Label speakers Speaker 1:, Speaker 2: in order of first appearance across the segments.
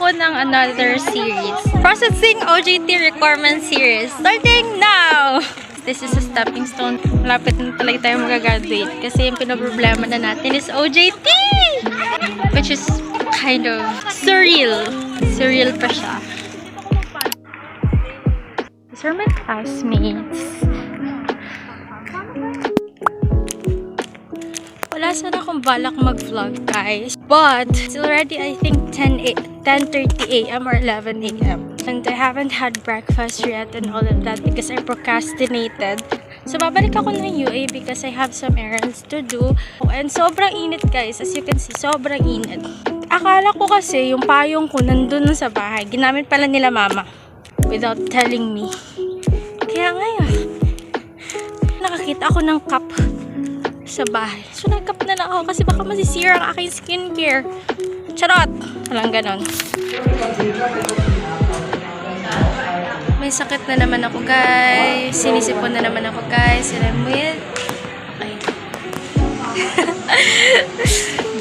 Speaker 1: ako ng another series. Processing OJT Requirement Series. Starting now! This is a stepping stone. Malapit na talaga tayo mag-graduate kasi yung pinoproblema na natin is OJT! Which is kind of surreal. Surreal pa siya. These are my classmates. Wala sana akong balak mag-vlog, guys. But, it's already, I think, 10:30 a.m. or 11 a.m. And I haven't had breakfast yet and all of that because I procrastinated. So, babalik ako ng UA because I have some errands to do. And sobrang init, guys. As you can see, sobrang init. Akala ko kasi yung payong ko nandun sa bahay. Ginamit pala nila mama without telling me. Kaya ngayon, nakakita ako ng cup sa bahay. So, nag-cup na lang ako kasi baka masisira ang aking skincare. Charot! Walang ganon. May sakit na naman ako, guys. Sinisipon na naman ako, guys. And I'm with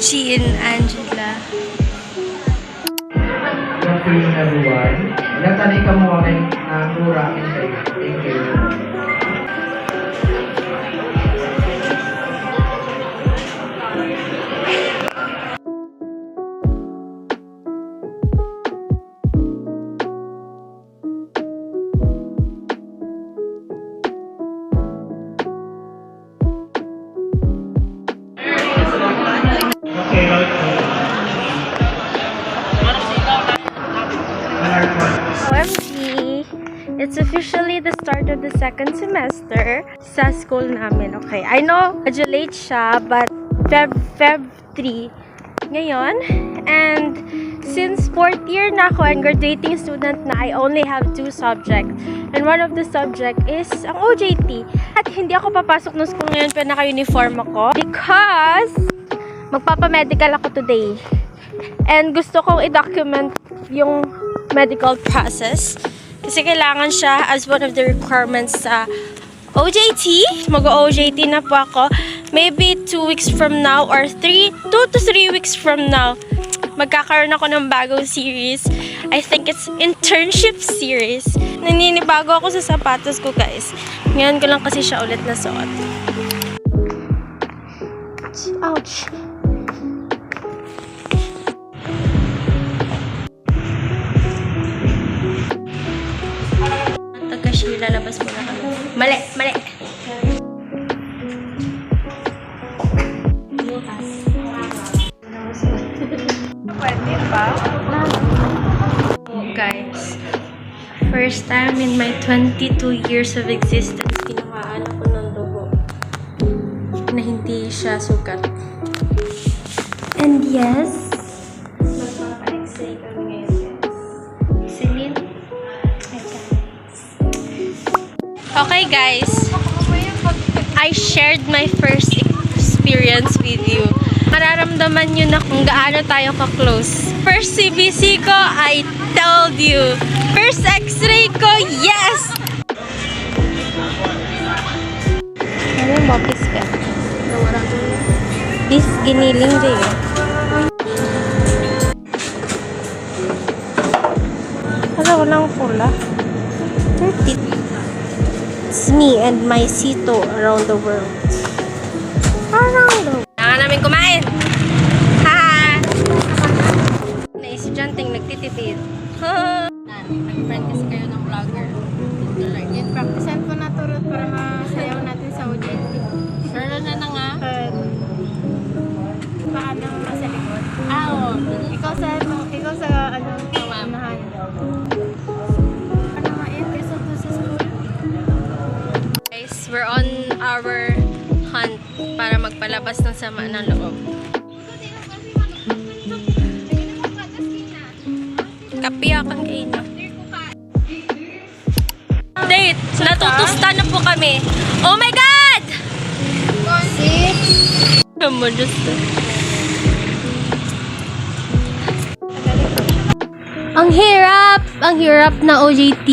Speaker 1: Jean Angela.
Speaker 2: Good afternoon, everyone. Ilang tanay ka mo aking nura aking kayo. Thank you.
Speaker 1: OMG! It's officially the start of the second semester sa school namin. Okay, I know, graduate siya, but Feb 3 ngayon. And since 4th year na ako and graduating student na, I only have 2 subjects. And one of the subject is ang OJT. At hindi ako papasok ng school ngayon pero naka-uniform ako because magpapa-medical ako today. And gusto kong i-document yung medical process kasi kailangan siya as one of the requirements sa OJT. Mag-OJT na po ako. Maybe 2 weeks from now or 2 to 3 weeks from now, magkakaroon ako ng bagong series. I think it's internship series. Naninibago ako sa sapatos ko, guys. Ngayon ko lang kasi siya ulit nasuot. Ouch! Lalabas muna kami. Mali! Mali! Pwede ba? Oh, guys. First time in my 22 years of existence, kinuhaan ako ng dugo na hindi siya sukat. And yes, magpapa-x-ray kami ngayon, guys. Celine, okay, guys, I shared my first experience with you. Mararamdaman nyo na kung gaano tayo ka-close. First CBC ko, I told you. First x-ray ko, yes! Ano yung mapis ka? This giniling dyan. Wala, walang pula. 30. It's me and my sito around the world. Around the world. Kailangan namin kumain. Ha! Na estudyanteng nagtitipid. Nag-friend kasi kayo ng vlogger. Yun, practicean po na turot para masayaw natin sa OJT. Pero na nga. Paano sa likod? Oo. Ikaw sa ano, unahan. We're on our hunt para magpalabas ng sama ng loob. Kapiyakan kayo na. Date! Natutusta na po kami. Oh my God! Naman, ang hirap! Ang hirap na OJT.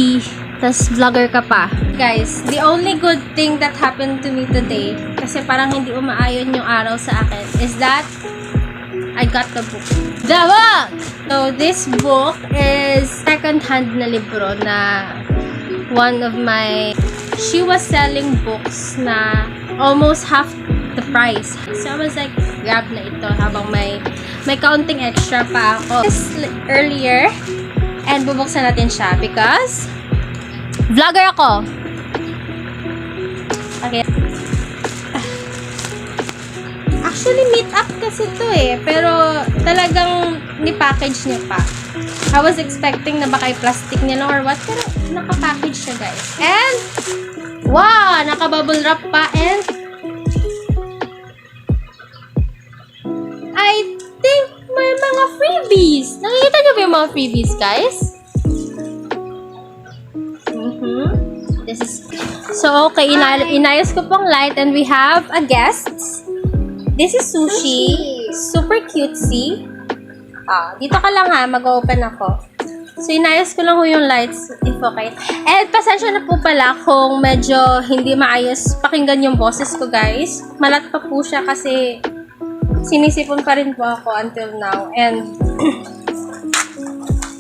Speaker 1: Tas vlogger ka pa. Guys, the only good thing that happened to me today, kasi parang hindi umaayon yung araw sa akin, is that I got the book. The book! So, this book is second-hand na libro na one of my... She was selling books na almost half the price. So, I was like, grab na ito habang may counting extra pa ako. Earlier, and bubuksan natin siya because vlogger ako. Okay. Actually, meet up kasi to eh. Pero, talagang ni-package niya pa. I was expecting na baka i-plastic niya lang or what. Pero, naka-package siya, guys. And, wow! Naka-bubble wrap pa. And, I think may mga freebies. Nakikita niyo ba yung mga freebies, guys? This is... So, okay. Inayos ko pong light and we have a guest. This is Sushi. Super cutesy. Dito ka lang ha. Mag-open ako. So, inayos ko lang ho yung lights. If okay. And, pasensya na po pala kung medyo hindi maayos pakinggan yung boses ko, guys. Malat pa po siya kasi sinisipon pa rin po ako until now. And,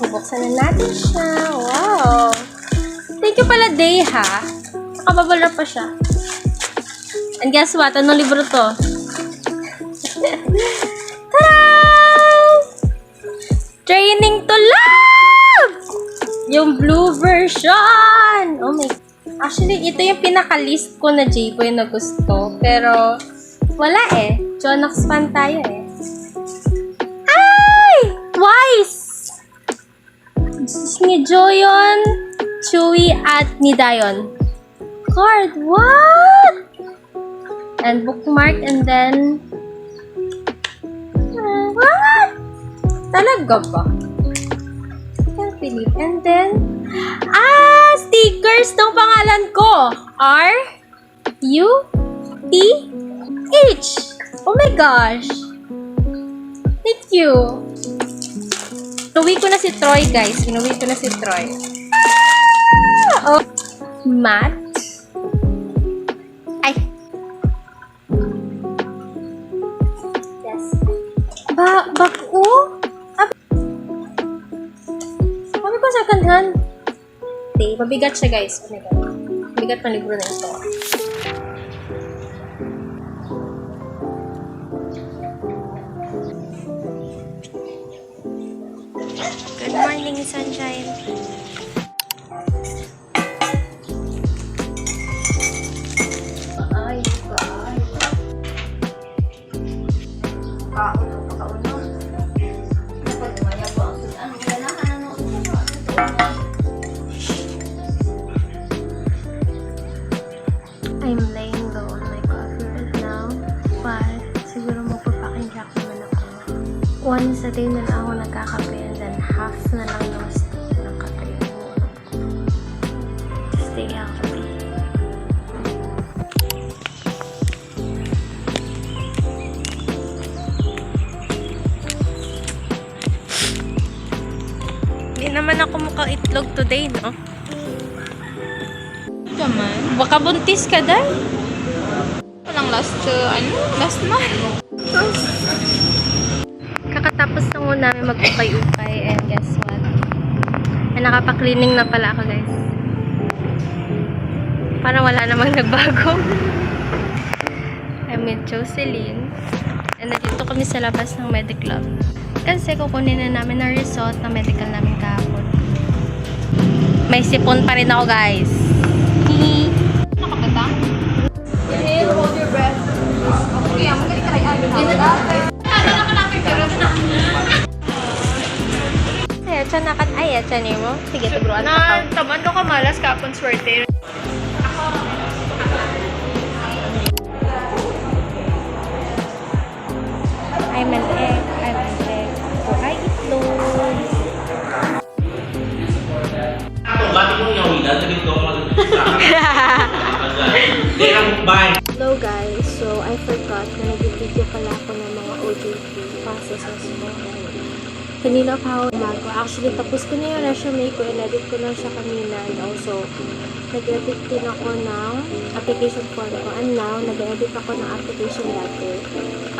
Speaker 1: bubuksan na natin siya. Wow! Thank you pala, Day, ha? Nakababala pa siya. And guess what? Anong libro to? Ta-da! Training to Love! Yung blue version! Oh my... Actually, ito yung pinaka-list ko na J-Boy na gusto. Pero, wala eh. Jonax fan tayo eh. Ay! Twice! Ni Joyon, Chewy, at ni Dayon. Card! What? And bookmark, and then... what? Talaga ba? Can't believe. And then... stickers ng pangalan ko! R-U-T-H! Oh my gosh! Thank you! Inuwi ko na si Troy, guys. Inuwi ko na si Troy. Oh. Matt. Ay. Yes. Bago? Sabi ko second hand. Hindi, mabigat siya, guys. Oh my God. Mabigat na libro na ito. Good morning, sunshine. Ay, ay. I'm laying low on my coffee right now, but siguro magpapaking jack naman ako. Once a day na lang ako nagkakape and then half na lang ng stick ng kape. Stay healthy. Hindi naman ako mukhang itlog today, no?
Speaker 3: Naman.
Speaker 1: Baka buntis ka dahil.
Speaker 3: Walang last month.
Speaker 1: Kakatapos na muna namin mag-ukay-ukay and guess what? Ay, nakapa-cleaning na pala ako, guys. Parang wala namang nagbago. I'm with Jocelyn. And nandito kami sa labas ng Mediclub. Kasi kukunin na namin ang result na medical namin kahapon. May sipon pa rin ako, guys.
Speaker 3: Nakakata? Inhale, hold your breath. Okay, I'm gonna try out.
Speaker 1: Ay, tsanakat. Ay, tsanin mo. Sige, tugruan ka.
Speaker 3: Tamad ko kamalas kapon swerte.
Speaker 1: I'm an egg. Ay, itlog. Hello guys, so I forgot na nag-video pala ako ng mga OJT processes ko. Kanina pa ako umaga. Actually, tapos ko na yung resume ko. In-edit ko na siya kanina. And also, nag-edit din ako ng application form ko. And now, nag-edit ako ng application letter.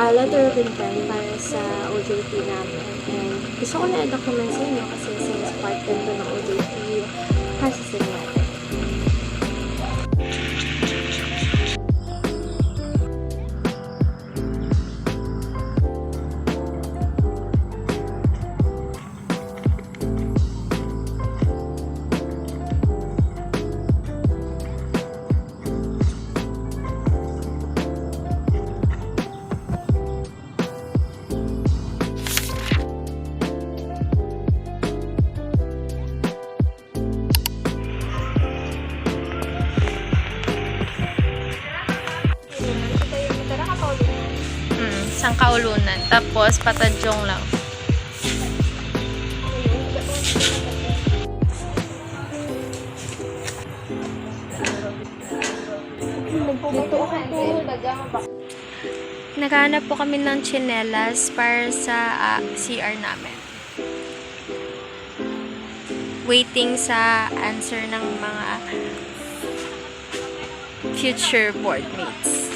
Speaker 1: Letter of intent para sa OJT namin. And gusto ko na i-document sa inyo kasi since part 10 to ng OJT processing natin.
Speaker 4: Sangkaulunan. Tapos, Patadyong lang. Naghahanap po kami ng tsinelas para sa CR namin. Waiting sa answer ng mga future board mates.